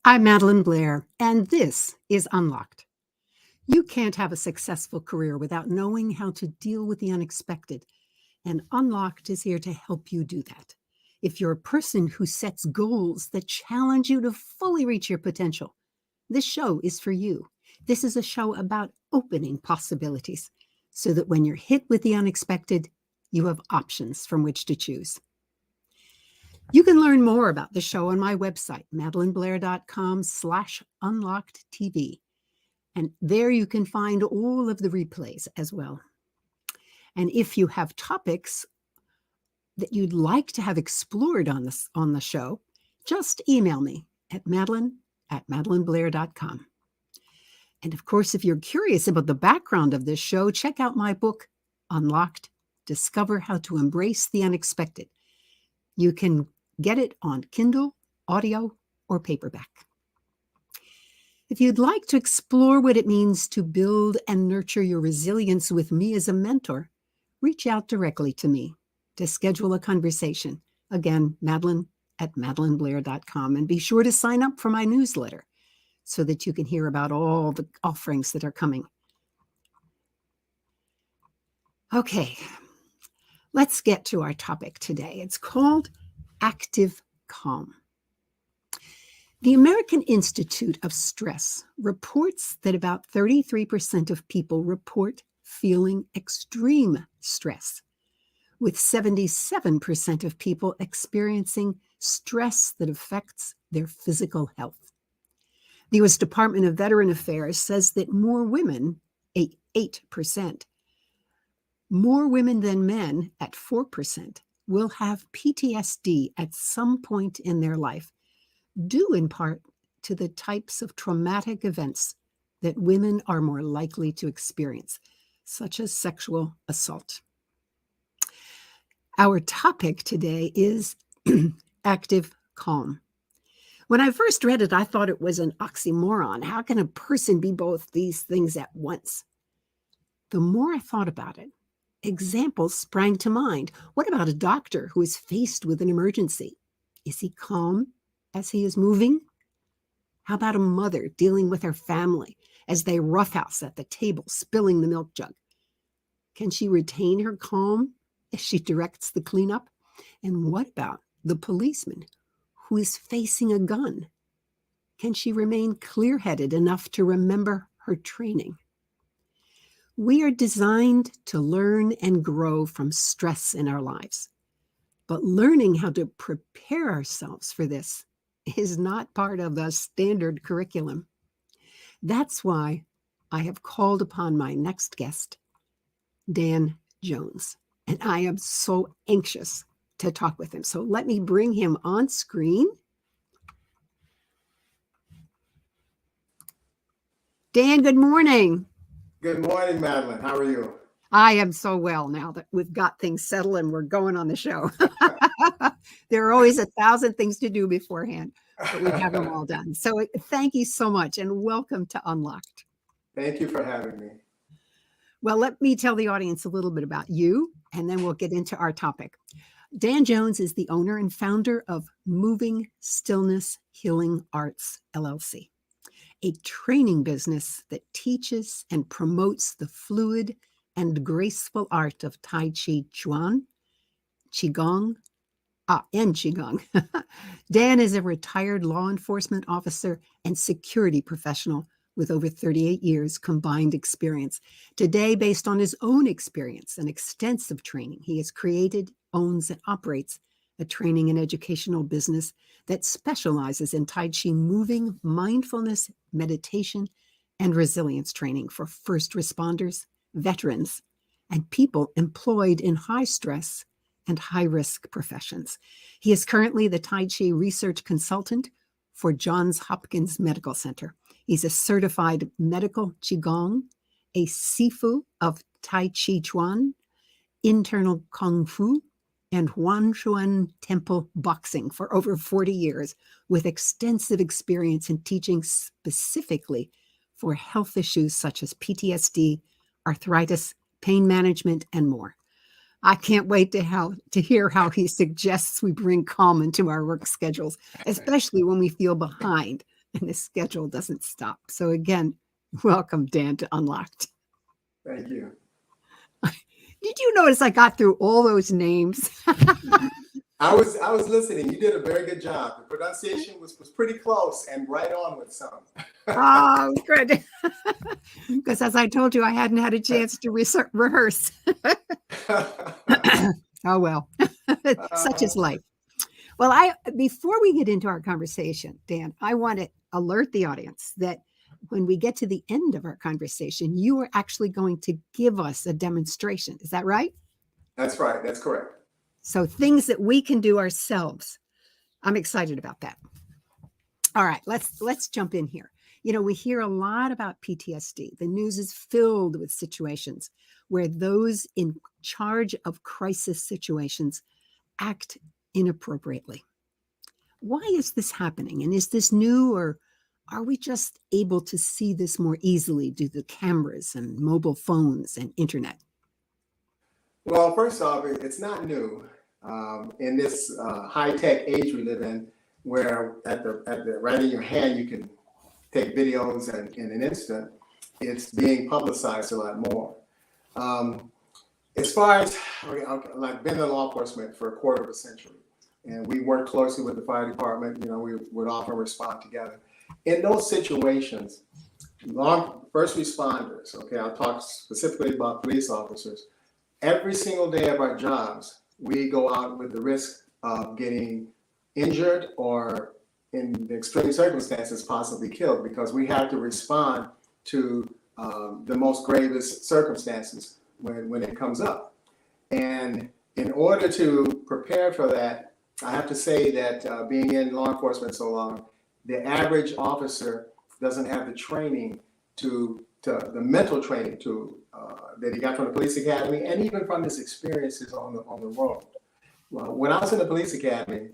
I'm Madeline Blair, and this is Unlocked. You can't have a successful career without knowing how to deal with the unexpected, and Unlocked is here to help you do that. If you're a person who sets goals that challenge you to fully reach your potential, this show is for you. This is a show about opening possibilities so that when you're hit with the unexpected, you have options from which to choose. You can learn more about the show on my website, madelineblair.com/unlockedtv. And there you can find all of the replays as well. And if you have topics that you'd like to have explored on the show, just email me at madeline@madelineblair.com. And of course, if you're curious about the background of this show, check out my book, Unlocked, Discover How to Embrace the Unexpected. You can get it on Kindle, audio, or paperback. If you'd like to explore what it means to build and nurture your resilience with me as a mentor, reach out directly to me to schedule a conversation. Again, Madeline@madelineblair.com. And be sure to sign up for my newsletter so that you can hear about all the offerings that are coming. Okay, let's get to our topic today. It's called Active Calm. The American Institute of Stress reports that about 33% of people report feeling extreme stress, with 77% of people experiencing stress that affects their physical health. The U.S. Department of Veteran Affairs says that more women, 8%, more women than men at 4%, will have PTSD at some point in their life, due in part to the types of traumatic events that women are more likely to experience, such as sexual assault. Our topic today is active calm. When I first read it, I thought it was an oxymoron. How can a person be both these things at once? The more I thought about it, examples sprang to mind. What about a doctor who is faced with an emergency? Is he calm as he is moving? How about a mother dealing with her family as they roughhouse at the table, spilling the milk jug? Can she retain her calm as she directs the cleanup? And what about the policeman who is facing a gun? Can she remain clear-headed enough to remember her training? We are designed to learn and grow from stress in our lives, but learning how to prepare ourselves for this is not part of the standard curriculum. That's why I have called upon my next guest, Dan Jones, and I am so anxious to talk with him. So let me bring him on screen. Dan, good morning. Good morning, Madeline. How are you? I am so well now that we've got things settled and we're going on the show. There are always 1,000 things to do beforehand, but we have them all done. So thank you so much and welcome to Unlocked. Thank you for having me. Well, let me tell the audience a little bit about you, and then we'll get into our topic. Dan Jones is the owner and founder of Moving Stillness Healing Arts, LLC, a training business that teaches and promotes the fluid and graceful art of Tai Chi Chuan, Qigong, and Qigong. Dan is a retired law enforcement officer and security professional with over 38 years combined experience. Today, based on his own experience and extensive training, he has created, owns, and operates a training and educational business that specializes in Tai Chi moving, mindfulness, meditation, and resilience training for first responders, veterans, and people employed in high stress and high-risk professions. He is currently the Tai Chi research consultant for Johns Hopkins Medical Center. He's a certified medical Qigong, a Sifu of Tai Chi Chuan, internal Kung Fu, and Huanshuan Temple boxing for over 40 years, with extensive experience in teaching specifically for health issues such as PTSD, arthritis, pain management, and more. I can't wait to hear how he suggests we bring calm into our work schedules, especially when we feel behind. and the schedule doesn't stop. So again, welcome, Dan, to Unlocked. Thank you. Did you notice I got through all those names? I was listening. You did a very good job. The pronunciation was pretty close and right on with some. Oh, good. Because as I told you, I hadn't had a chance to rehearse. Oh, well, such is life. Well, before we get into our conversation, Dan, I want to alert the audience that when we get to the end of our conversation, you are actually going to give us a demonstration. Is that right? That's right. That's correct. So things that we can do ourselves. I'm excited about that. All right, let's jump in here. You know, we hear a lot about PTSD. The news is filled with situations where those in charge of crisis situations act inappropriately. Why is this happening? And is this new, or are we just able to see this more easily due to cameras and mobile phones and internet? Well, first off, it's not new. In this high-tech age we live in, where at the right in your hand you can take videos and in an instant, it's being publicized a lot more. As far as I've been in law enforcement for a quarter of a century, and we work closely with the fire department. You know, we would often respond together. In those situations, first responders. Okay, I'll talk specifically about police officers. Every single day of our jobs, we go out with the risk of getting injured or, in the extreme circumstances, possibly killed, because we have to respond to the most gravest circumstances when it comes up. And in order to prepare for that, I have to say that being in law enforcement so long, the average officer doesn't have the training to the mental training that he got from the police academy, and even from his experiences on the road. Well, when I was in the police academy,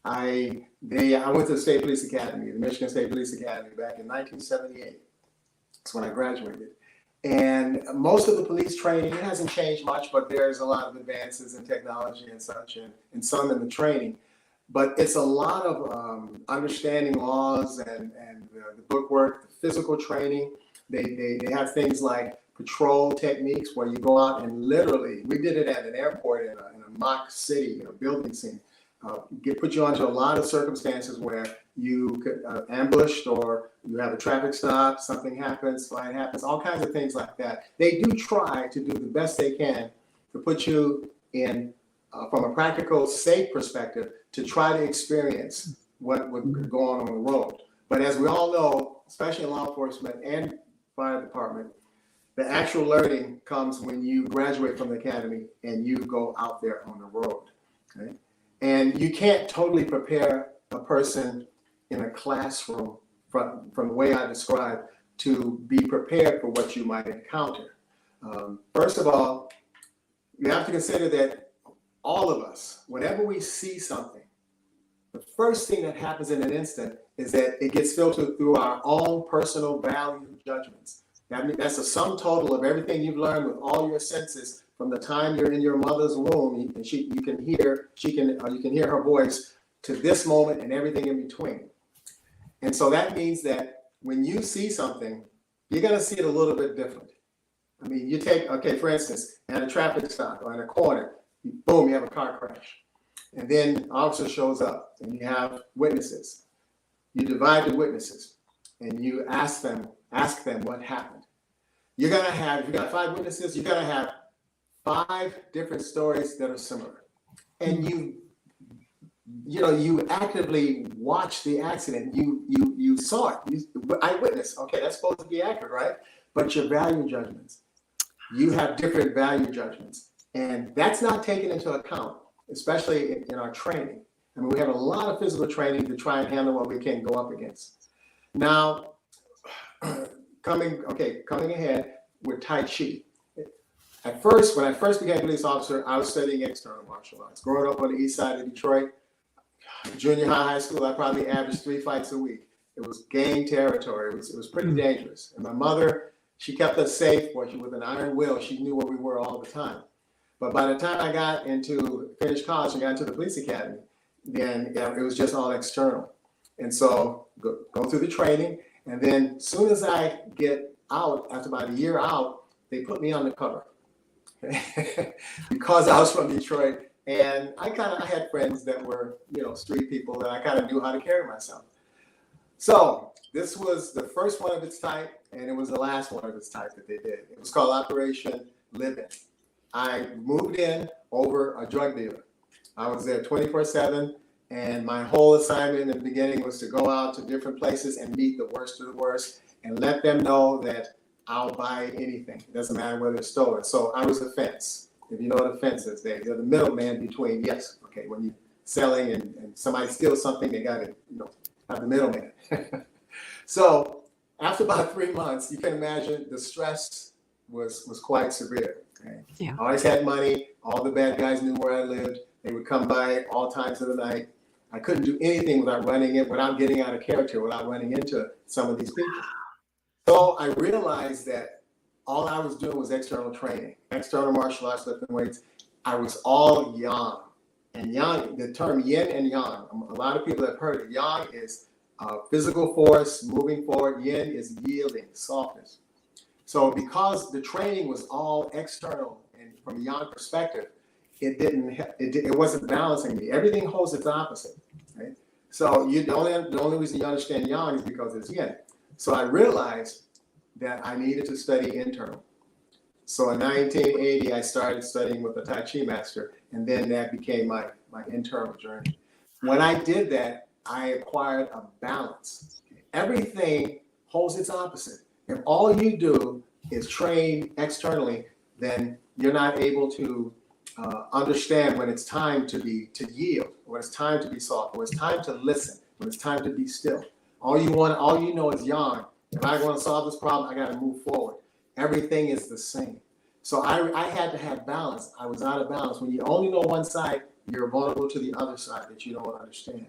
I went to the State Police Academy, the Michigan State Police Academy, back in 1978. That's when I graduated. And most of the police training, it hasn't changed much, but there's a lot of advances in technology and such, and some in the training. But it's a lot of understanding laws and the bookwork, the physical training. They have things like patrol techniques where you go out and literally, we did it at an airport in a mock city, a building scene. Put you onto a lot of circumstances where you could ambushed, or you have a traffic stop, something happens, fire happens, all kinds of things like that. They do try to do the best they can to put you in, from a practical, safe perspective, to try to experience what would go on the road. But as we all know, especially in law enforcement and fire department, the actual learning comes when you graduate from the academy and you go out there on the road. Okay? And you can't totally prepare a person in a classroom from the way I described to be prepared for what you might encounter. First of all, you have to consider that all of us, whenever we see something, the first thing that happens in an instant is that it gets filtered through our own personal value judgments. That's a sum total of everything you've learned with all your senses from the time you're in your mother's womb, and you can hear her voice, to this moment and everything in between. And so that means that when you see something, you're going to see it a little bit different. I mean, you take, okay, for instance, at a traffic stop or in a corner, boom, you have a car crash. And then an officer shows up and you have witnesses. You divide the witnesses and you ask them what happened. You're going to have, if you got 5 witnesses, you're going to have 5 different stories that are similar. And you actively watched the accident. You saw it. Eyewitness. Okay, that's supposed to be accurate, right? But your value judgments, you have different value judgments. And that's not taken into account, especially in our training. I mean, we have a lot of physical training to try and handle what we can go up against. Now, coming ahead with Tai Chi. At first, when I first became a police officer, I was studying external martial arts. Growing up on the east side of Detroit, junior high school, I probably averaged 3 fights a week. It was gang territory. It was pretty dangerous. And my mother, she kept us safe, but with an iron will. She knew where we were all the time. But by the time I finished college and got into the police academy, then it was just all external. And so go through the training. And then as soon as I get out, after about a year out, they put me on the cover because I was from Detroit. And I had friends that were, street people, that I kind of knew how to carry myself. So this was the first one of its type, and it was the last one of its type that they did. It was called Operation Live In. I moved in over a drug dealer. I was there 24/7, and my whole assignment in the beginning was to go out to different places and meet the worst of the worst and let them know that I'll buy anything. It doesn't matter whether it's stolen. So I was the fence. If you know what a fence is, they're the middleman between, when you're selling and somebody steals something, they got to, have the middleman. So after about 3 months, you can imagine the stress was quite severe. Okay? Yeah. I always had money. All the bad guys knew where I lived. They would come by all times of the night. I couldn't do anything without getting out of character, without running into some of these people. So I realized that all I was doing was external training, external martial arts, lifting weights. I was all yang. And yang, the term yin and yang, a lot of people have heard it. Yang is physical force, moving forward. Yin is yielding, softness. So because the training was all external and from a yang perspective, it wasn't balancing me. Everything holds its opposite, right? So the only reason you understand yang is because it's yin. So I realized that I needed to study internal. So in 1980, I started studying with a Tai Chi master, and then that became my internal journey. When I did that, I acquired a balance. Everything holds its opposite. If all you do is train externally, then you're not able to understand when it's time to yield, when it's time to be soft, when it's time to listen, when it's time to be still. All you know is yang. If I want to solve this problem, I got to move forward. Everything is the same. So I had to have balance. I was out of balance. When you only know one side, you're vulnerable to the other side that you don't understand.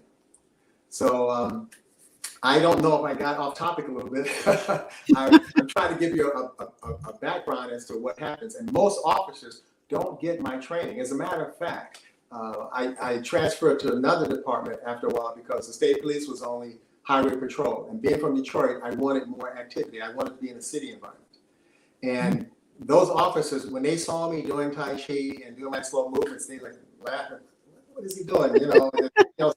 So I don't know if I got off topic a little bit. I'm trying to give you a background as to what happens. And most officers don't get my training. As a matter of fact, I transferred to another department after a while because the state police was only highway patrol. And being from Detroit, I wanted more activity. I wanted to be in a city environment. And those officers, when they saw me doing Tai Chi and doing my slow movements, they like laughing. What is he doing?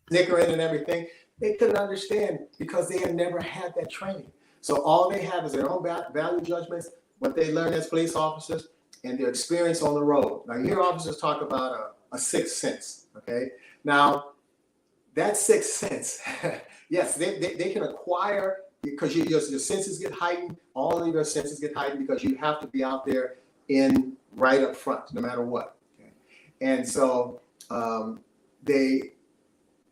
Snickering and everything. They couldn't understand because they had never had that training. So all they have is their own value judgments, what they learn as police officers, and their experience on the road. Now, you hear officers talk about a sixth sense, okay? Now, that sixth sense, yes, they can acquire, because your senses get heightened, all of your senses get heightened because you have to be out there right up front, no matter what. Okay? And so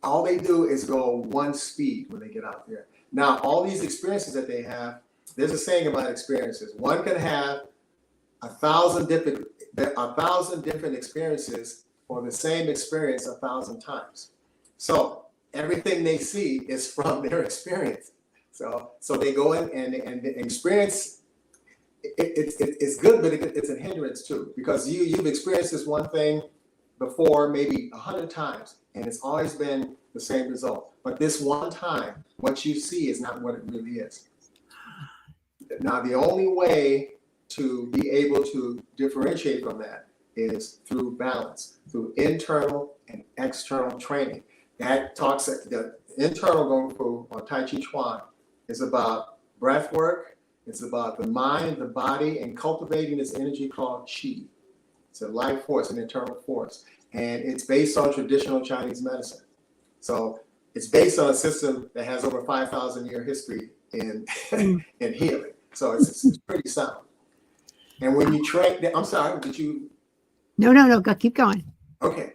all they do is go one speed when they get out there. Now, all these experiences that they have, there's a saying about experiences. One can have 1,000 different experiences or the same experience 1,000 times. So everything they see is from their experience. So they go in and the experience. It's good, but it's a hindrance too, because you've experienced this one thing before maybe 100 times, and it's always been the same result. But this one time, what you see is not what it really is. Now, the only way to be able to differentiate from that is through balance, through internal and external training. That talks, the internal Kung Fu or Tai Chi Chuan is about breath work. It's about the mind, the body, and cultivating this energy called Qi. It's a life force, an internal force. And it's based on traditional Chinese medicine. So it's based on a system that has over 5,000 year history in healing. So it's pretty sound. And when you train, I'm sorry, did you? No, go, keep going. Okay.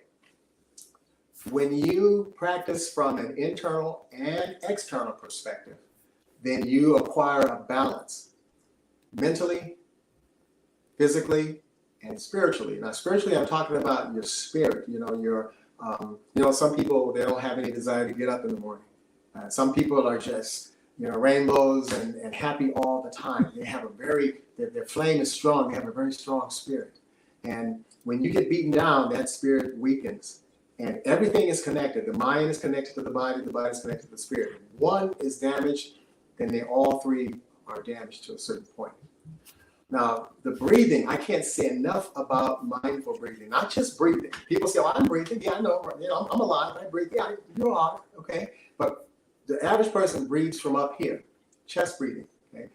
When you practice from an internal and external perspective, then you acquire a balance mentally, physically, and spiritually. Now, spiritually, I'm talking about your spirit. Some people, they don't have any desire to get up in the morning. Some people are just, rainbows and happy all the time. They have their flame is strong. They have a very strong spirit. And when you get beaten down, that spirit weakens. And everything is connected. The mind is connected to the body is connected to the spirit. If one is damaged, then they all three are damaged to a certain point. Now, the breathing, I can't say enough about mindful breathing, not just breathing. People say, oh, I'm breathing. Yeah, I know. I'm alive. I breathe. Yeah, you are. Okay. But the average person breathes from up here, chest breathing. Okay.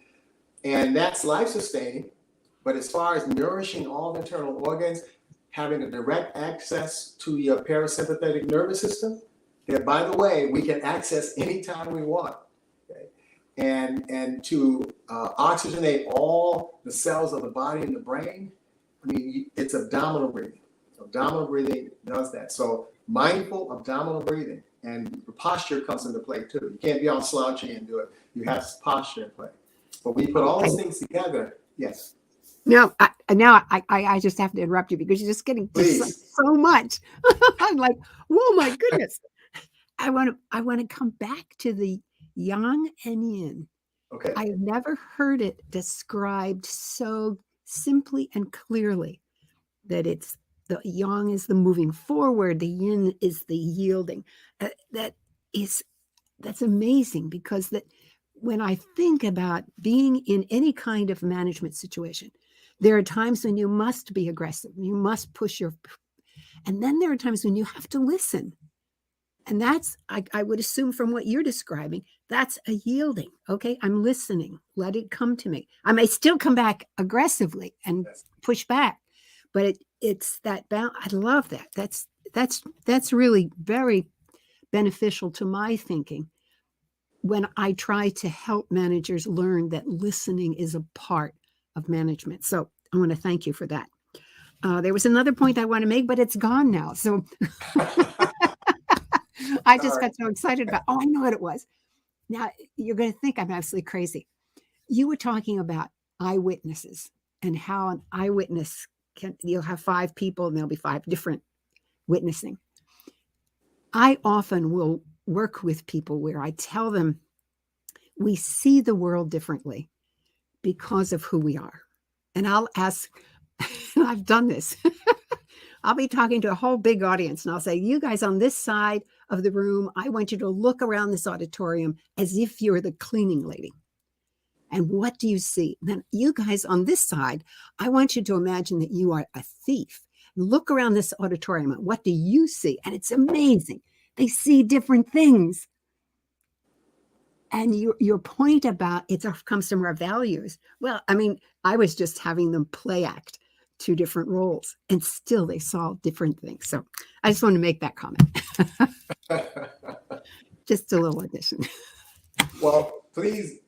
And that's life sustaining. But as far as nourishing all the internal organs, having a direct access to your parasympathetic nervous system, that, by the way, we can access anytime we want. Okay? And to oxygenate all the cells of the body and the brain, I mean, it's abdominal breathing. Abdominal breathing does that. So mindful abdominal breathing, and the posture comes into play too. You can't be all slouchy and do it. You have posture in play. But when you put all those things together, yes. No, I just have to interrupt you because you're just getting so much. I'm like, whoa, my goodness. I want to come back to the yang and yin. Okay. I've never heard it described so simply and clearly, that it's the yang is the moving forward, the yin is the yielding. That's amazing, because that when I think about being in any kind of management situation, there are times when you must be aggressive, you must push and then there are times when you have to listen. And that's, I would assume from what you're describing, that's a yielding. Okay, I'm listening. Let it come to me. I may still come back aggressively and push back, but it's that balance. I love that. That's really very beneficial to my thinking when I try to help managers learn that listening is a part of management. So I want to thank you for that. There was another point I want to make, but it's gone now. So I just got so excited about, I know what it was. Now, you're going to think I'm absolutely crazy. You were talking about eyewitnesses and how an eyewitness you'll have 5 people and there'll be 5 different witnessing. I often will work with people where I tell them we see the world differently because of who we are. And I'll ask, and I've done this, I'll be talking to a whole big audience and I'll say, you guys on this side of the room, I want you to look around this auditorium as if you're the cleaning lady. And what do you see? Then you guys on this side, I want you to imagine that you are a thief. Look around this auditorium. And what do you see? And it's amazing. They see different things. And your point about it comes from our values. Well, I mean, I was just having them play act 2 different roles, and still they saw different things. So I just want to make that comment. Just a little addition. Well, please,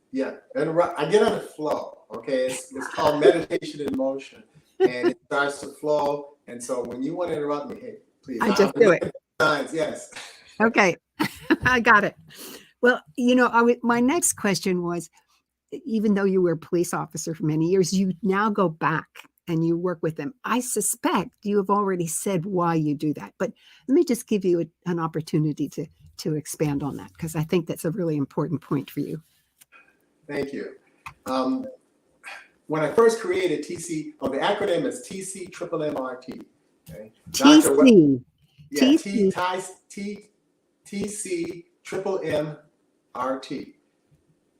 interrupt. I get on the flow. Okay, it's called meditation in motion, and it starts to flow. And so when you want to interrupt me, hey, please. I just do it. Signs, yes. Okay, I got it. Well, my next question was, even though you were a police officer for many years, you now go back and you work with them. I suspect you have already said why you do that, but let me just give you an opportunity to expand on that, because I think that's a really important point for you. Thank you. When I first created TC, the acronym is TC Okay? TC. TC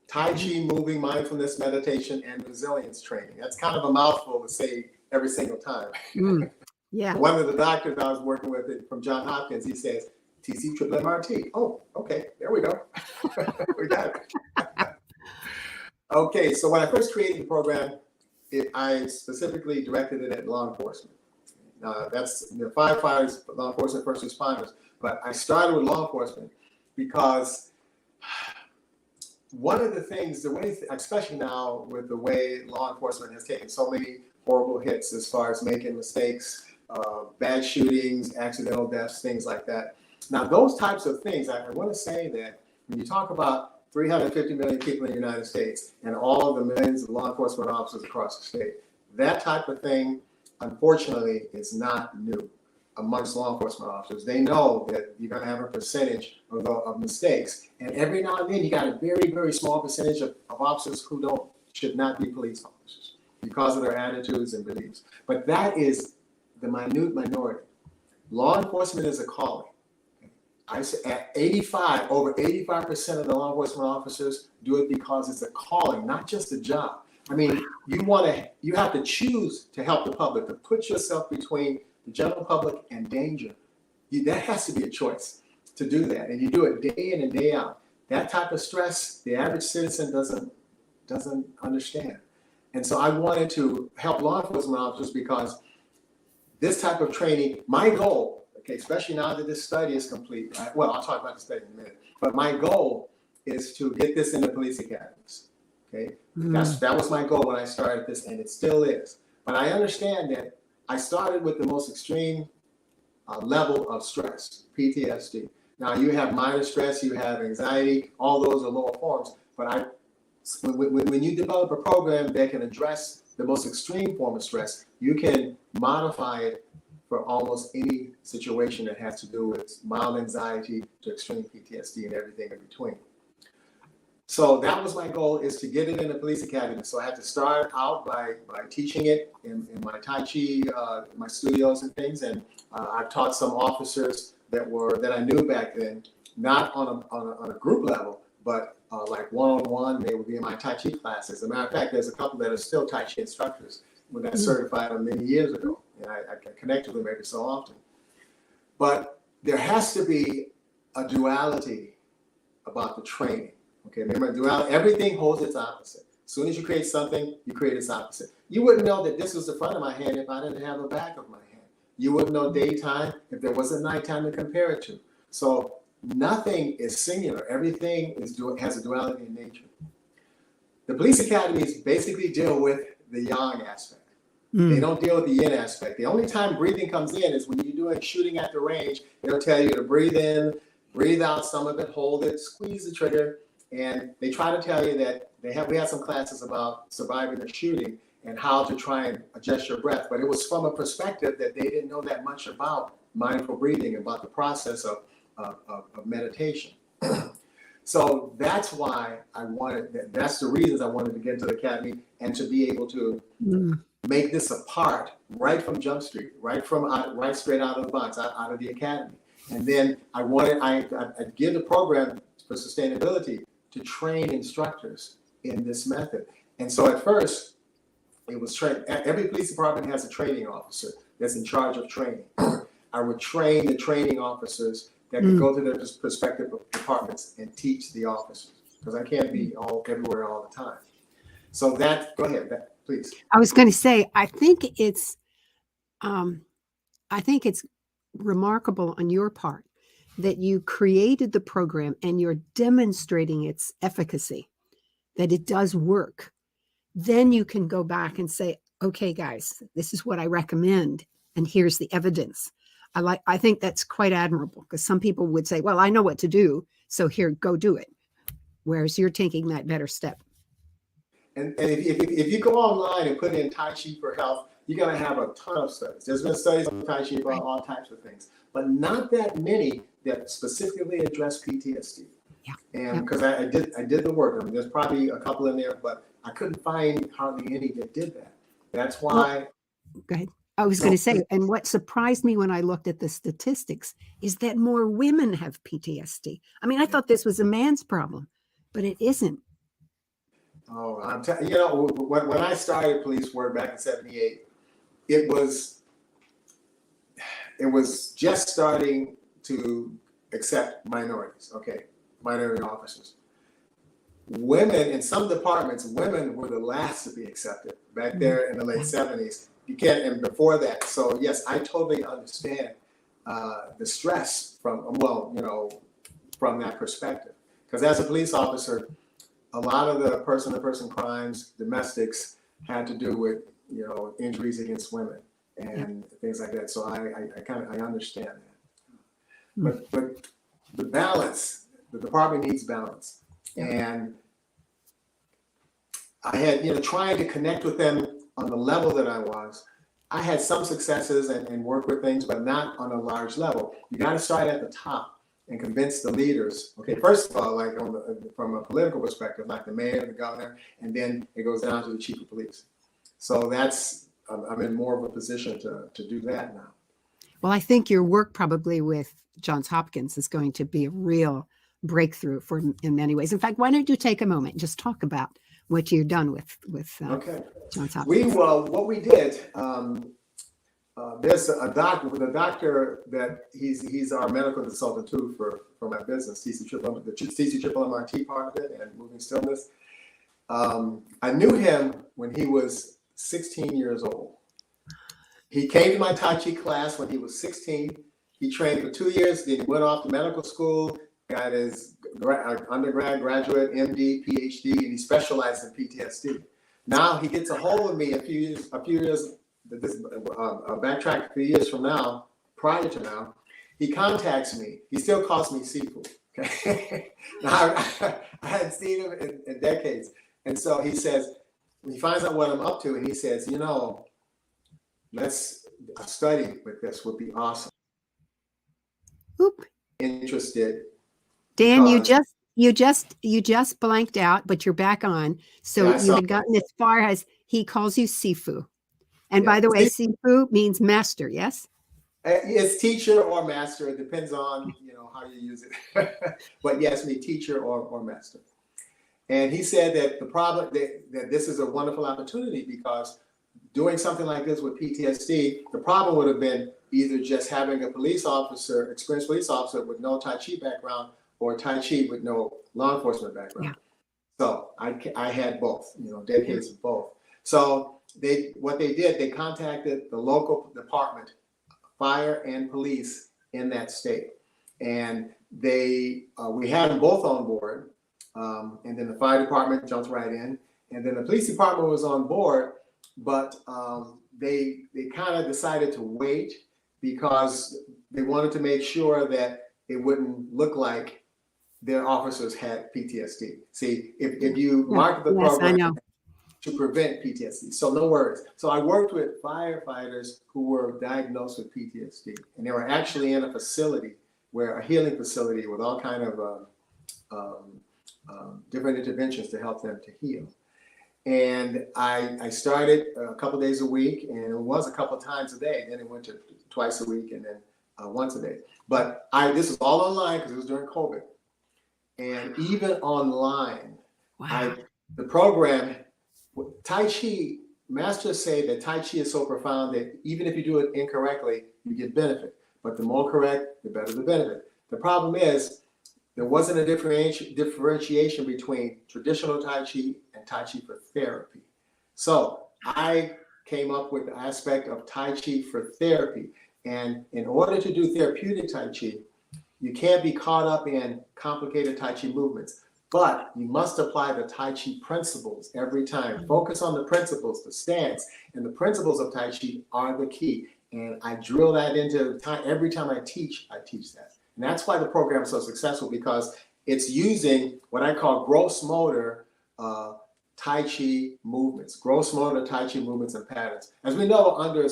Tai Chi, moving, mindfulness, meditation, and resilience training. That's kind of a mouthful to say every single time. Yeah. One of the doctors I was working with from Johns Hopkins, he says, TC. Oh, okay, there we go. We got it. Okay, so when I first created the program, I specifically directed it at law enforcement. That's firefighters, law enforcement, first responders. But I started with law enforcement because one of the things, especially now with the way law enforcement has taken so many horrible hits as far as making mistakes, bad shootings, accidental deaths, things like that. Now, those types of things, I want to say that when you talk about 350 million people in the United States and all of the millions of law enforcement officers across the state, that type of thing, unfortunately, is not new amongst law enforcement officers. They know that you're going to have a percentage of mistakes. And every now and then, you got a very, very small percentage of officers who should not be police officers because of their attitudes and beliefs. But that is the minute minority. law enforcement is a calling. I say at 85, over 85% of the law enforcement officers do it because it's a calling, not just a job. I mean, you have to choose to help the public, to put yourself between the general public and danger. That has to be a choice to do that, and you do it day in and day out. That type of stress, the average citizen doesn't understand. And so I wanted to help law enforcement officers because this type of training, my goal, okay, especially now that this study is complete, well, I'll talk about the study in a minute, but my goal is to get this in the police academies. Okay, that was my goal when I started this, and it still is. But I understand that I started with the most extreme level of stress, PTSD. Now you have minor stress, you have anxiety, all those are lower forms. But when you develop a program that can address the most extreme form of stress, you can modify it for almost any situation that has to do with mild anxiety to extreme PTSD and everything in between. So that was my goal, is to get it in the police academy. So I had to start out by teaching it in my Tai Chi, my studios and things. And I've taught some officers that I knew back then, not on a group level, but like one-on-one. They would be in my Tai Chi classes. As a matter of fact, there's a couple that are still Tai Chi instructors when I certified them many years ago. And I connect with them every so often. But there has to be a duality about the training. Okay, remember, duality, everything holds its opposite. As soon as you create something, you create its opposite. You wouldn't know that this was the front of my hand if I didn't have the back of my hand. You wouldn't know daytime if there wasn't nighttime to compare it to. So nothing is singular. Everything has a duality in nature. The police academies basically deal with the yang aspect. They don't deal with the yin aspect. The only time breathing comes in is when you're doing shooting at the range. They'll tell you to breathe in, breathe out some of it, hold it, squeeze the trigger. And they try to tell you that we had some classes about surviving a shooting and how to try and adjust your breath. But it was from a perspective that they didn't know that much about mindful breathing, about the process of meditation. So that's why that's the reasons I wanted to get into the academy and to be able to make this a part right from Jump Street, right straight out of the box, out of the academy. And then I give the program for sustainability to train instructors in this method. And so at first, it was trained. Every police department has a training officer that's in charge of training. I would train the training officers that could go to their respective departments and teach the officers, because I can't be everywhere all the time. So go ahead, please. I was going to say, I think it's remarkable on your part that you created the program and you're demonstrating its efficacy, that it does work. Then you can go back and say, okay, guys, this is what I recommend, and here's the evidence. I think that's quite admirable, because some people would say, well, I know what to do, so here, go do it. Whereas you're taking that better step. And if you go online and put in Tai Chi for health, you're going to have a ton of studies. There's been studies on Tai Chi about all types of things, but not that many that specifically address PTSD. Yeah. And because I did the work. I mean, there's probably a couple in there, but I couldn't find hardly any that did that. That's why. Go ahead. I was going to say, and what surprised me when I looked at the statistics is that more women have PTSD. I mean, I thought this was a man's problem, but it isn't. Oh, when I started police work back in '78, it was just starting to accept minorities. Okay, minority officers. Women in some departments, women were the last to be accepted back there in the late '70s. You can't, and before that. So yes, I totally understand the stress from that perspective. Because as a police officer, a lot of the person-to-person crimes, domestics, had to do with injuries against women and things like that. So I understand that. But the balance, the department needs balance, and I had trying to connect with them on the level that I had some successes and work with things, but not on a large level. You got to start at the top and convince the leaders. Okay, first of all, like from a political perspective, like the mayor, the governor, and then it goes down to the chief of police. So I'm in more of a position to do that now. Well, I think your work probably with Johns Hopkins is going to be a real breakthrough for in many ways. In fact, why don't you take a moment and just talk about what you've done with Okay. Johns Hopkins? What we did, there's a doctor, the doctor that he's our medical consultant too for my business, TC MRT part of it and moving stillness. I knew him when he was 16 years old. He came to my Tai Chi class when he was 16. He trained for 2 years, then he went off to medical school, got his undergrad, graduate, MD, PhD, and he specialized in PTSD. Now he gets a hold of me a few years, backtrack a few years from now, prior to now, he contacts me. He still calls me Sifu. Okay? Now, I hadn't seen him in decades. And so he says, he finds out what I'm up to, and he says, you know, let's study with this would be awesome. Oop. Interested. Dan, because- you just blanked out, but you're back on. So Yeah, you had gotten as far as he calls you Sifu. And by the way, Sifu means master, yes? It's teacher or master. It depends on, you know, how you use it. But yes, me teacher or master. And he said that the problem that this is a wonderful opportunity because doing something like this with PTSD, the problem would have been either just having a police officer, experienced police officer with no Tai Chi background or Tai Chi with no law enforcement background. Yeah. So I had both, you know, decades of both. So what they did, they contacted the local department, fire and police in that state. And we had them both on board. And then the fire department jumped right in. And then the police department was on board, but they kind of decided to wait because they wanted to make sure that it wouldn't look like their officers had PTSD. See, if you market the program to prevent PTSD, so no worries. So I worked with firefighters who were diagnosed with PTSD, and they were actually in a facility a healing facility with all kind of different interventions to help them to heal. And I started a couple days a week, and it was a couple times a day. Then it went to twice a week, and then once a day. But this was all online because it was during COVID. And even online, the program, Tai Chi, masters say that Tai Chi is so profound that even if you do it incorrectly, you get benefit. But the more correct, the better the benefit. The problem is, there wasn't a differentiation between traditional Tai Chi and Tai Chi for therapy. So I came up with the aspect of Tai Chi for therapy. And in order to do therapeutic Tai Chi, you can't be caught up in complicated Tai Chi movements, but you must apply the Tai Chi principles every time. Focus on the principles, the stance, and the principles of Tai Chi are the key. And I drill that into every time I teach that. And that's why the program is so successful, because it's using what I call gross motor Tai Chi movements, gross motor Tai Chi movements and patterns. As we know, under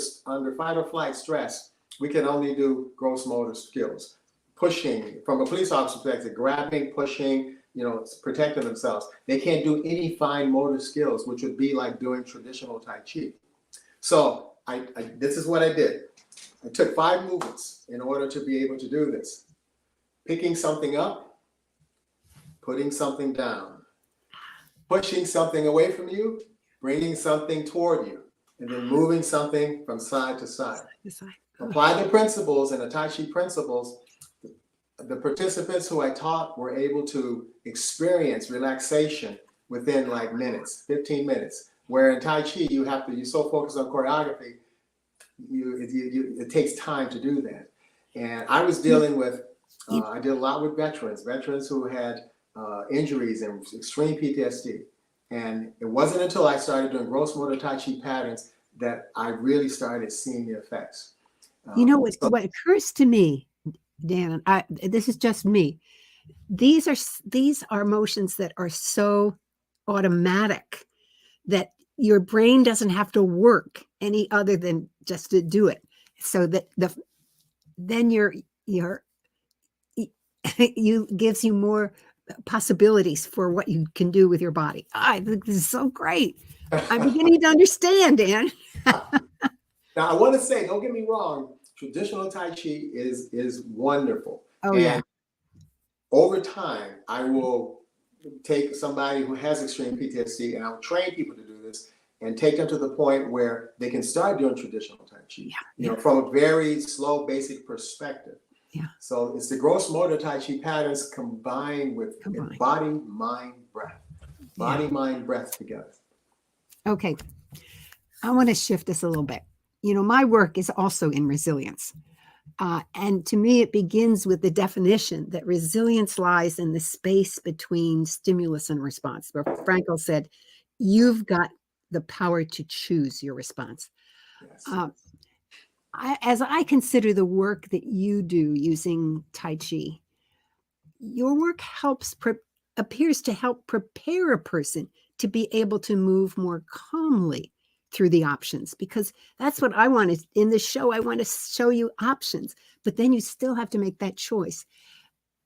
fight or flight stress, we can only do gross motor skills. Pushing, from a police officer's perspective, grabbing, pushing, protecting themselves. They can't do any fine motor skills, which would be like doing traditional Tai Chi. So this is what I did. I took 5 movements in order to be able to do this. Picking something up, putting something down, pushing something away from you, bringing something toward you, and then moving something from side to side. Apply the principles and the Tai Chi principles. The participants who I taught were able to experience relaxation within like minutes, 15 minutes. Where in Tai Chi, you're so focused on choreography, it takes time to do that. And I was dealing with, I did a lot with veterans who had injuries and extreme PTSD. And it wasn't until I started doing gross motor Tai Chi patterns that I really started seeing the effects. What occurs to me, Dan, this is just me. These are motions that are so automatic that your brain doesn't have to work any other than just to do it. So that then gives you more possibilities for what you can do with your body. I think this is so great. I'm beginning to understand, Dan. Now I want to say, don't get me wrong. traditional Tai Chi is wonderful. Oh, and yeah. over time, I will take somebody who has extreme PTSD and I'll train people to do this and take them to the point where they can start doing traditional Tai Chi, from a very slow, basic perspective. Yeah. So it's the gross motor Tai Chi patterns combined with body, mind, breath. Body, mind, breath together. Okay. I want to shift this a little bit. My work is also in resilience. And to me, it begins with the definition that resilience lies in the space between stimulus and response, where Frankl said, you've got the power to choose your response. Yes. As I consider the work that you do using Tai Chi, your work appears to help prepare a person to be able to move more calmly through the options, because that's what I want to, in the show, I want to show you options, but then you still have to make that choice.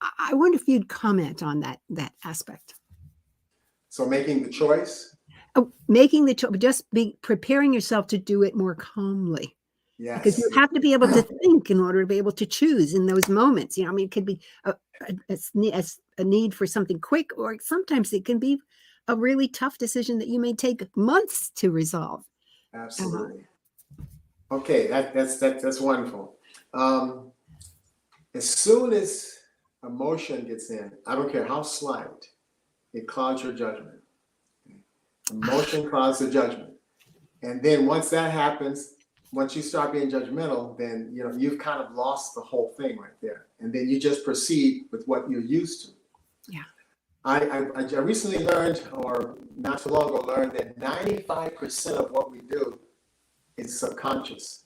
I wonder if you'd comment on that aspect. So making the choice? Making the choice, just preparing yourself to do it more calmly. Yes. Because you have to be able to think in order to be able to choose in those moments. It could be a need for something quick, or sometimes it can be a really tough decision that you may take months to resolve. Absolutely. Okay, that's wonderful. As soon as emotion gets in, I don't care how slight, it clouds your judgment. Emotion clouds the judgment. And then once that happens, once you start being judgmental, then you've kind of lost the whole thing right there. And then you just proceed with what you're used to. Yeah. I recently learned, or not so long ago, learned that 95% of what we do is subconscious.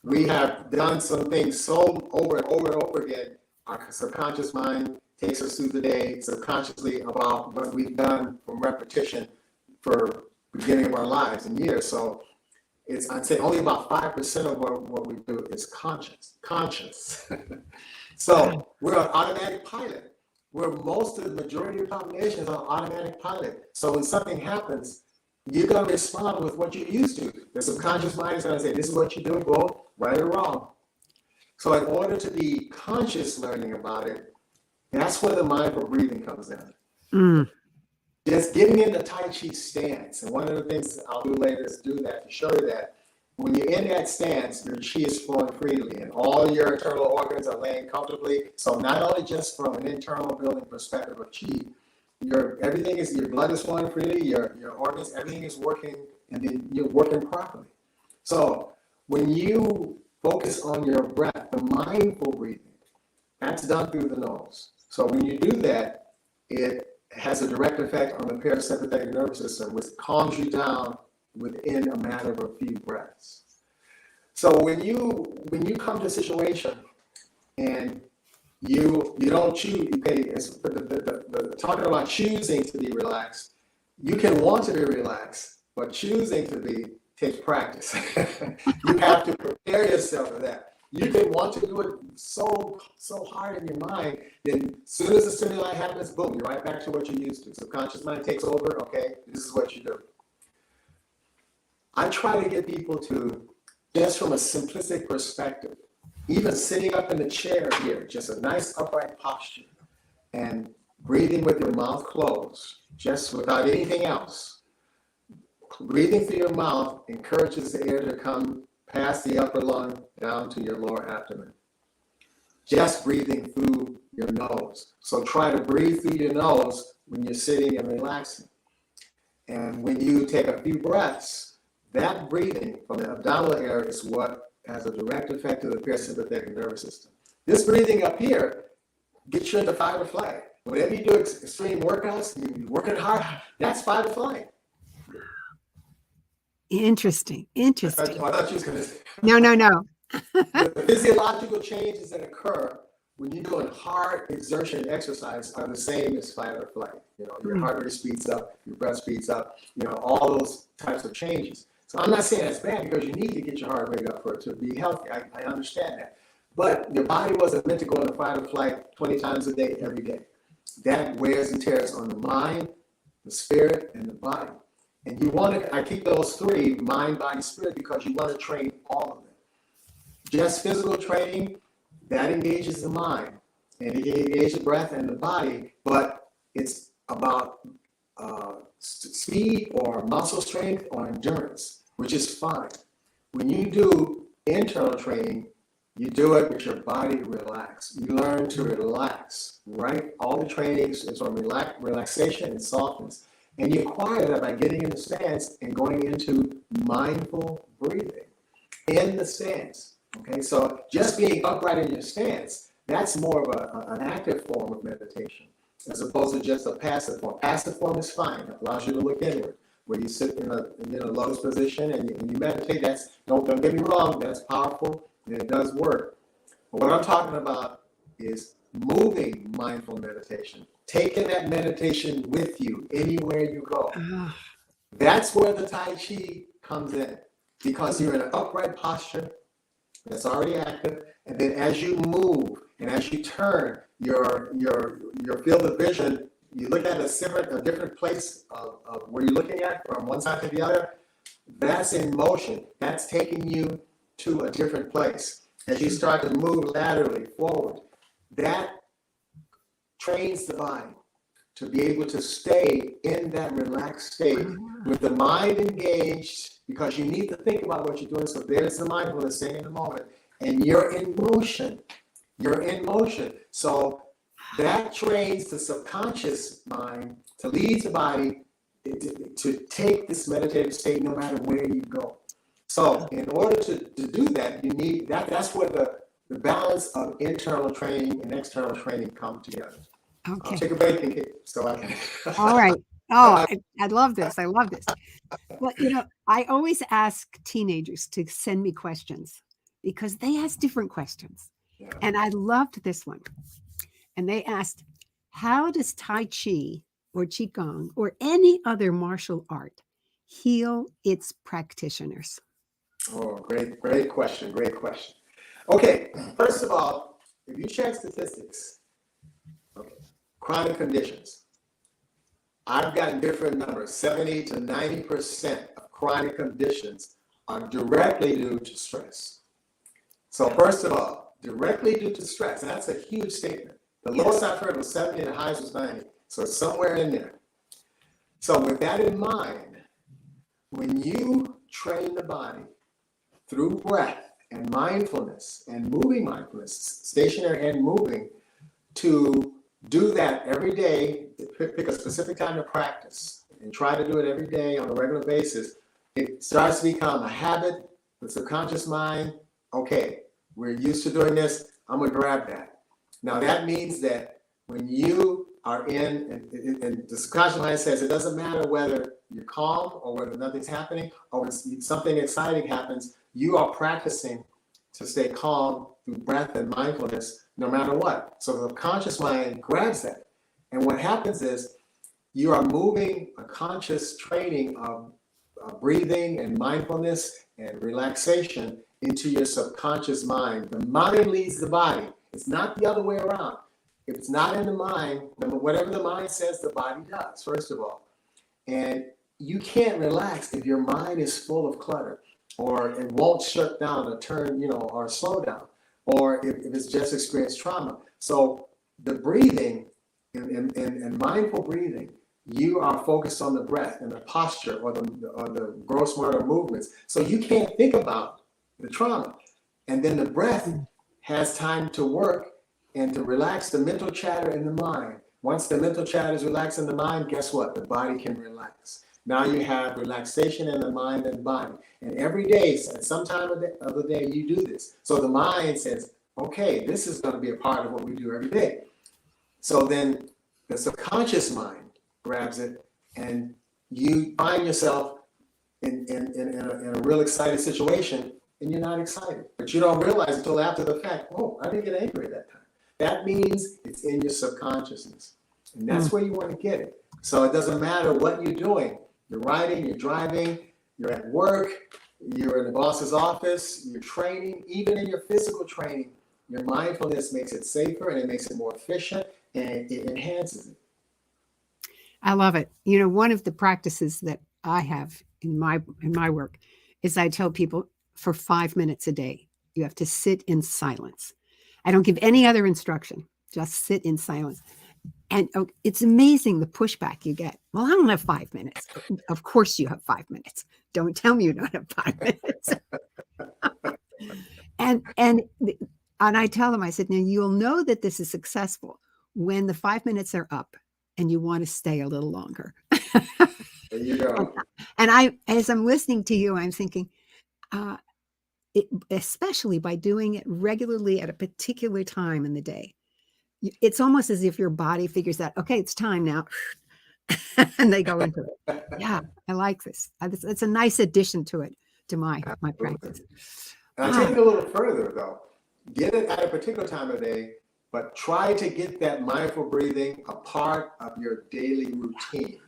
We have done some things so over and over and over again. Our subconscious mind takes us through the day subconsciously about what we've done from repetition for the beginning of our lives and years. So I'd say only about 5% of what we do is conscious. So we're an automatic pilot. Where most of the majority of populations are automatic pilot. So when something happens, you're going to respond with what you're used to. The subconscious mind is going to say, this is what you do, go right or wrong. So in order to be conscious learning about it, that's where the mindful breathing comes in. Just getting in the Tai Chi stance. And one of the things I'll do later is do that to show you that when you're in that stance, your chi is flowing freely and all your internal organs are laying comfortably. So not only just from an internal building perspective of chi, your blood is flowing freely, your organs, everything is working, and then you're working properly. So when you focus on your breath, the mindful breathing, that's done through the nose. So when you do that, it has a direct effect on the parasympathetic nervous system, which calms you down within a matter of a few breaths. So when you come to a situation and you don't choose, talking about choosing to be relaxed, you can want to be relaxed, but choosing to be takes practice. You have to prepare yourself for that. You can want to do it so hard in your mind, then as soon as the stimuli happens, boom, you're right back to what you're used to. Subconscious mind takes over, okay, this is what you do. I try to get people to, just from a simplistic perspective, even sitting up in the chair here, just a nice upright posture, and breathing with your mouth closed, just without anything else. Breathing through your mouth encourages the air to come past the upper lung down to your lower abdomen. Just breathing through your nose. So try to breathe through your nose when you're sitting and relaxing. And when you take a few breaths, that breathing from the abdominal area is what has a direct effect to the parasympathetic nervous system. This breathing up here gets you into fight or flight. Whenever you do extreme workouts, you're working hard, that's fight or flight. Interesting. I thought you was going to say. No. The physiological changes that occur when you're doing hard exertion exercise are the same as fight or flight. Your heart rate speeds up, your breath speeds up, all those types of changes. So I'm not saying that's bad, because you need to get your heart rate up for it to be healthy. I understand that. But your body wasn't meant to go into fight or flight 20 times a day, every day. That wears and tears on the mind, the spirit, and the body. And I keep those three, mind, body, spirit, because you want to train all of them. just physical training, that engages the mind and it engages the breath and the body, but it's about speed or muscle strength or endurance, which is fine. When you do internal training, you do it with your body relaxed. You learn to relax, right? All the training is on relaxation and softness. And you acquire that by getting in the stance and going into mindful breathing in the stance. Okay, so just being upright in your stance, that's more of an active form of meditation as opposed to just a passive form. Passive form is fine. It allows you to look inward. Where you sit in a lotus position and you meditate, don't get me wrong, that's powerful and it does work. But what I'm talking about is moving mindful meditation, taking that meditation with you anywhere you go. That's where the Tai Chi comes in, because you're in an upright posture that's already active, and then as you move and as you turn your field of vision, you look at a different place of where you're looking at from one side to the other. That's in motion. That's taking you to a different place. As you start to move laterally forward, that trains the body to be able to stay in that relaxed state with the mind engaged, because you need to think about what you're doing. So there's the mindfulness staying in the moment, and you're in motion. You're in motion. So that trains the subconscious mind to lead the body to take this meditative state no matter where you go. So in order to do that, you need that's where the balance of internal training and external training come together. Okay. I'll take a break and so I can. All right. Oh, I love this. I love this. Well, I always ask teenagers to send me questions because they ask different questions. Yeah. And I loved this one. And they asked, how does Tai Chi or Qigong or any other martial art heal its practitioners? Oh, great question. Great question. Okay, first of all, if you check statistics, chronic conditions, I've gotten different numbers. 70 to 90% of chronic conditions are directly due to stress. So first of all, directly due to stress, and that's a huge statement. The lowest I've heard was 70 and the highest was 90. So it's somewhere in there. So with that in mind, when you train the body through breath and mindfulness and moving mindfulness, stationary and moving, to do that every day, pick a specific time to practice and try to do it every day on a regular basis, it starts to become a habit. The subconscious mind, okay, we're used to doing this, I'm gonna grab that. Now that means that when you are in, and the subconscious mind says it doesn't matter whether you're calm or whether nothing's happening or when something exciting happens, you are practicing to stay calm through breath and mindfulness no matter what. So the conscious mind grabs that. And what happens is you are moving a conscious training of breathing and mindfulness and relaxation into your subconscious mind. The mind leads the body. It's not the other way around. If it's not in the mind, whatever the mind says, the body does, first of all. And you can't relax if your mind is full of clutter, or it won't shut down or turn, or slow down, or if it's just experienced trauma. So the breathing and mindful breathing, you are focused on the breath and the posture or the gross motor movements. So you can't think about the trauma. And then the breath has time to work and to relax the mental chatter in the mind. Once the mental chatter is relaxed in the mind, guess what? The body can relax. Now you have relaxation in the mind and body. And every day, at some time of the day, you do this. So the mind says, okay, this is going to be a part of what we do every day. So then the subconscious mind grabs it, and you find yourself in a real excited situation, and you're not excited. But you don't realize until after the fact, oh, I didn't get angry at that time. That means it's in your subconsciousness. And that's where you want to get it. So it doesn't matter what you're doing. You're riding, you're driving, you're at work, you're in the boss's office, you're training, even in your physical training, your mindfulness makes it safer and it makes it more efficient and it enhances it. I love it. One of the practices that I have in my work is I tell people for 5 minutes a day, You have to sit in silence. I don't give any other instruction. Just sit in silence. And it's amazing the pushback you get. Well, I don't have 5 minutes. Of course you have 5 minutes. Don't tell me you don't have 5 minutes. And I tell them, I said, now you'll know that this is successful when the 5 minutes are up and you want to stay a little longer. There you go. And as I'm listening to you, I'm thinking, especially by doing it regularly at a particular time in the day, it's almost as if your body figures out, okay, it's time now. And they go into it. Yeah, I like this. It's a nice addition to it, to my practice. And I take it a little further, though. Get it at a particular time of day, but try to get that mindful breathing a part of your daily routine.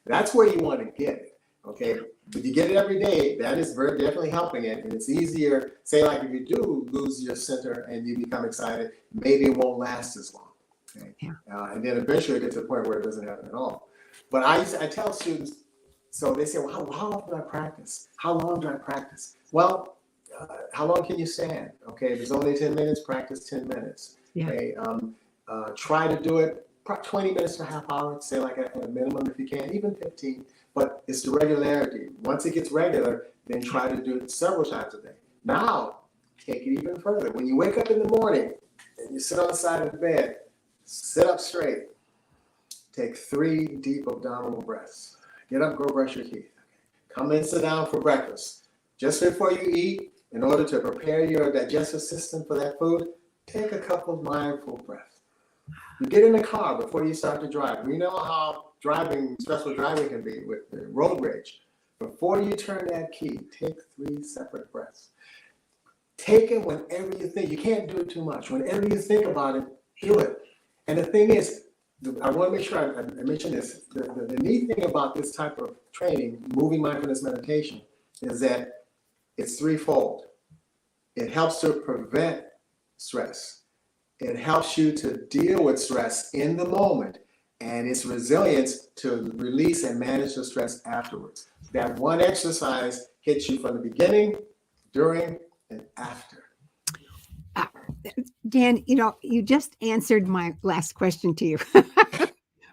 That's where you want to get it, okay? If you get it every day, that is very definitely helping it. And it's easier, say like if you do lose your center and you become excited, maybe it won't last as long. Okay? Yeah. And then eventually it gets to the point where it doesn't happen at all. But I tell students, so they say, well, how often do I practice? How long do I practice? Well, how long can you stand? Okay, if it's only 10 minutes, practice 10 minutes. Yeah. Okay, try to do it 20 minutes to a half hour, say like at a minimum if you can, even 15. But it's the regularity. Once it gets regular, then try to do it several times a day. Now, take it even further. When you wake up in the morning and you sit on the side of the bed, sit up straight. Take 3 deep abdominal breaths. Get up, go brush your teeth. Come and sit down for breakfast. Just before you eat, in order to prepare your digestive system for that food, take a couple of mindful breaths. You get in the car before you start to drive. We know how stressful driving can be with the road rage. Before you turn that key, take 3 separate breaths. Take it whenever you think. You can't do it too much. Whenever you think about it, do it. And the thing is, I want to make sure I mention this. The neat thing about this type of training, moving mindfulness meditation, is that it's threefold. It helps to prevent stress. It helps you to deal with stress in the moment, and it's resilience to release and manage the stress afterwards. That one exercise hits you from the beginning, during, and after. Dan, you just answered my last question to you,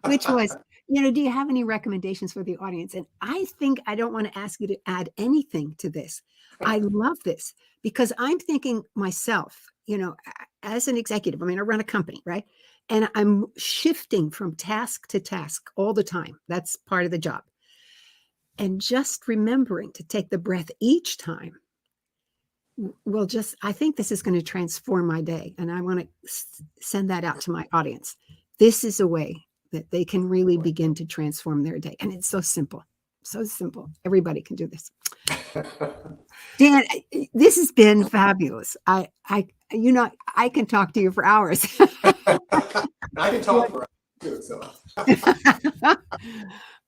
which was, do you have any recommendations for the audience? And I think I don't want to ask you to add anything to this. I love this because I'm thinking myself, as an executive, I run a company, right? And I'm shifting from task to task all the time. That's part of the job. And just remembering to take the breath each time I think this is going to transform my day. And I want to send that out to my audience. This is a way that they can really begin to transform their day. And it's so simple. So simple. Everybody can do this. Dan, this has been fabulous. I can talk to you for hours. I can talk for hours too, so.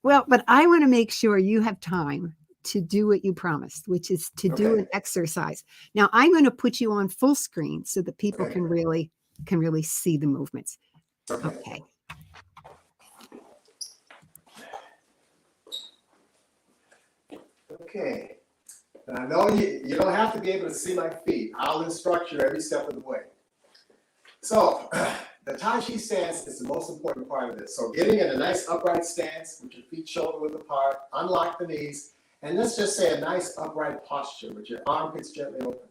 Well, but I want to make sure you have time to do what you promised, which is to do an exercise. Now I'm going to put you on full screen so that people can really see the movements. Okay. Okay. And I know you don't have to be able to see my feet. I'll instruct you every step of the way. So the Tai Chi stance is the most important part of this. So getting in a nice upright stance with your feet shoulder width apart, unlock the knees, and let's just say a nice upright posture with your armpits gently open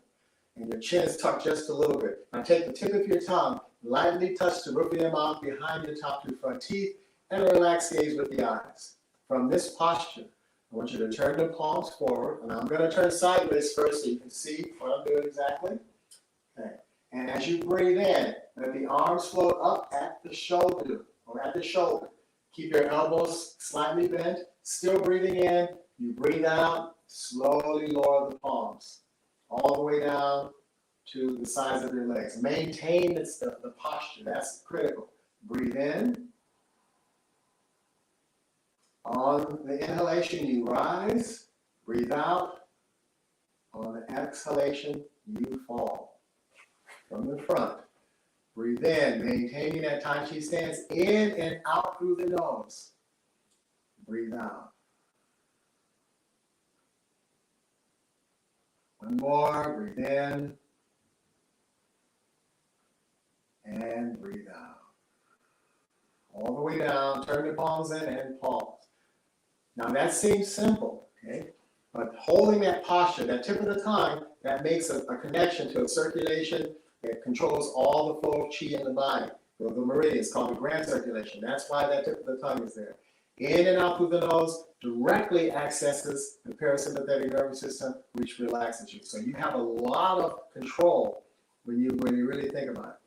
and your chin is tucked just a little bit. Now take the tip of your tongue, lightly touch the roof of your mouth behind your top 2 front teeth, and relax gaze with the eyes. From this posture, I want you to turn the palms forward, and I'm going to turn sideways first so you can see what I'm doing exactly. Okay. And as you breathe in, let the arms float up at the shoulder or at the shoulder. Keep your elbows slightly bent, still breathing in. You breathe out, slowly lower the palms all the way down to the sides of your legs. Maintain the posture. That's critical. Breathe in. On the inhalation, you rise. Breathe out. On the exhalation, you fall. From the front, breathe in, maintaining that Tai Chi stance, in and out through the nose. Breathe out. One more, breathe in, and breathe out. All the way down, turn the palms in and pause. Now that seems simple, okay? But holding that posture, that tip of the tongue, that makes a connection to the circulation that controls all the flow of chi in the body. The meridians called the grand circulation. That's why that tip of the tongue is there. In and out through the nose directly accesses the parasympathetic nervous system, which relaxes you. So you have a lot of control when you really think about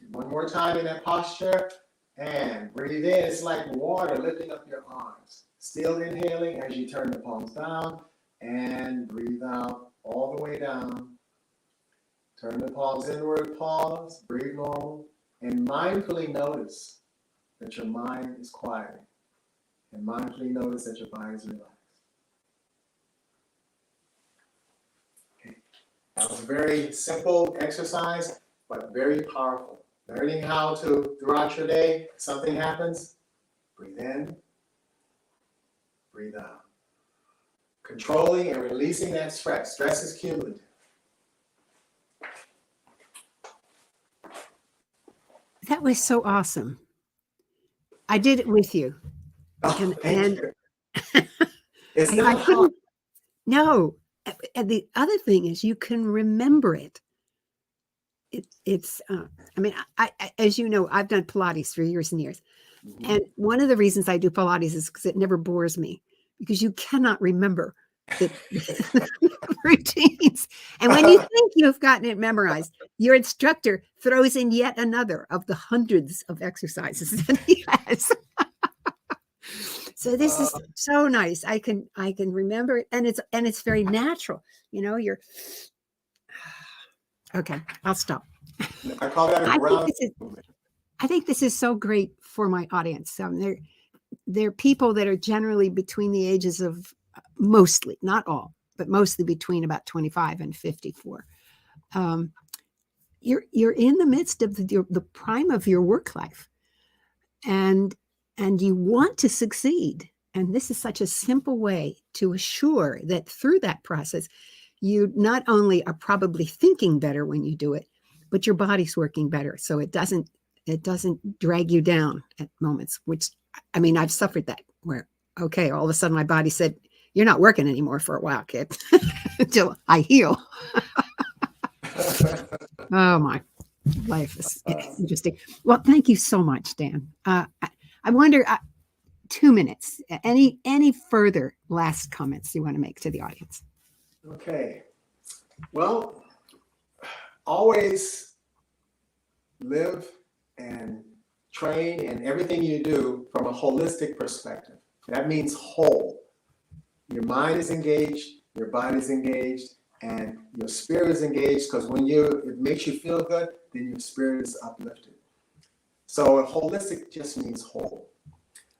it. One more time in that posture, and breathe in. It's like water lifting up your arms. Still inhaling as you turn the palms down, and breathe out all the way down. Turn the palms inward, pause, breathe normal, and mindfully notice that your mind is quieting. And mindfully notice that your body is relaxed. Okay. That was a very simple exercise, but very powerful. Learning how to, throughout your day, something happens, breathe in, breathe out. Controlling and releasing that stress. Stress is cumulative. That was so awesome. I did it with you. Oh, thank you. It's I not hard. couldn't. No. And the other thing is you can remember it. It's, I mean, I, as you know, I've done Pilates for years and years. Mhm. And one of the reasons I do Pilates is because it never bores me, because you cannot remember the routines. And when you think you've gotten it memorized, your instructor throws in yet another of the hundreds of exercises that he has. So this is so nice. I can remember it, and it's very natural. You know, you're okay. I'll stop. I call that a ground. I think this is so great for my audience. They're people that are generally between the ages of, mostly, not all, but mostly between about 25 and 54. You're in the midst of the prime of your work life, and you want to succeed. And this is such a simple way to assure that through that process, you not only are probably thinking better when you do it, but your body's working better. So it doesn't drag you down at moments, which, I mean, I've suffered that where, okay, all of a sudden my body said, you're not working anymore for a while, kid, until I heal. Oh, my life is interesting. Well, thank you so much, Dan. I wonder, 2 minutes, any further last comments you want to make to the audience? Okay. Well, always live and train in everything you do from a holistic perspective. That means whole. Your mind is engaged, your body is engaged, and your spirit is engaged, because when it makes you feel good, then your spirit is uplifted. So holistic just means whole.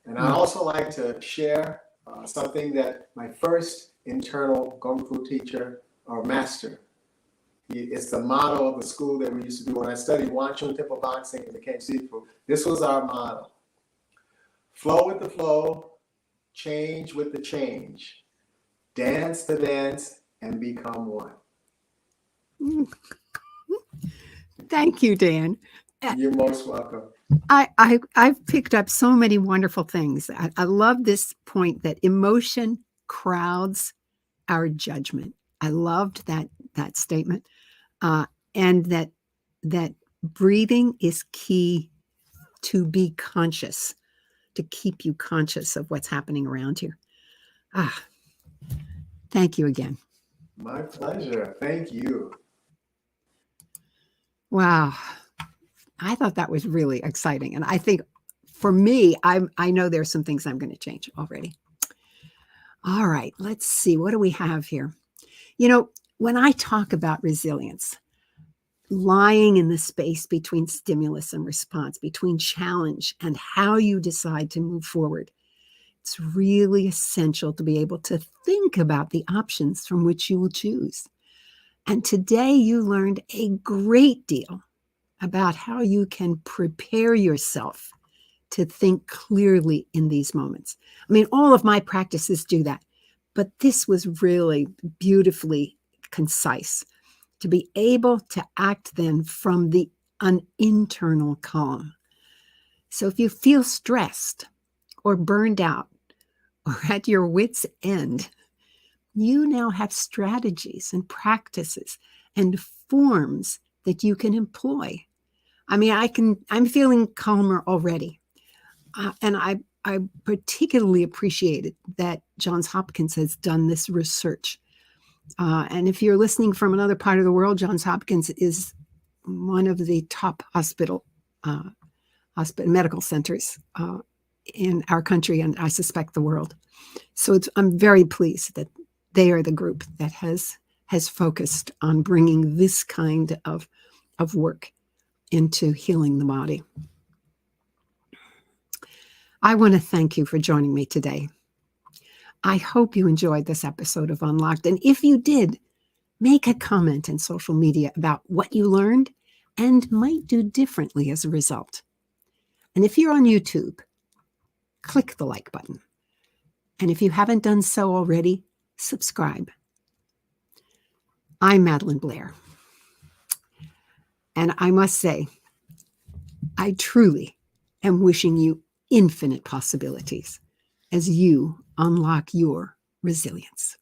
And I also like to share something that my first internal Kung Fu teacher or master, it's the motto of the school that we used to do when I studied Wing Chun Temple Boxing and became Sifu. This was our motto: flow with the flow, change with the change, dance the dance, and become one. Thank you, Dan. You're most welcome. I've picked up so many wonderful things. I love this point that emotion crowds our judgment. I loved that statement, and that breathing is key to be conscious, to keep you conscious of what's happening around you. Thank you again. My pleasure. Thank you. Wow. I thought that was really exciting. And I think for me, I know there's some things I'm going to change already. All right, let's see. What do we have here? You know, when I talk about resilience, lying in the space between stimulus and response, between challenge and how you decide to move forward, it's really essential to be able to think about the options from which you will choose. And today you learned a great deal about how you can prepare yourself to think clearly in these moments. I mean, all of my practices do that, but this was really beautifully concise, to be able to act then from the an internal calm. So if you feel stressed or burned out or at your wits' end, you now have strategies and practices and forms that you can employ. I mean, I'm feeling calmer already. And I particularly appreciated that Johns Hopkins has done this research. And if you're listening from another part of the world, Johns Hopkins is one of the top medical centers in our country, and I suspect the world. So I'm very pleased that they are the group that has focused on bringing this kind of work into healing the body. I want to thank you for joining me today. I hope you enjoyed this episode of Unlocked. And if you did, make a comment in social media about what you learned and might do differently as a result. And if you're on YouTube, click the like button. And if you haven't done so already, subscribe. I'm Madeline Blair. And I must say, I truly am wishing you infinite possibilities as you unlock your resilience.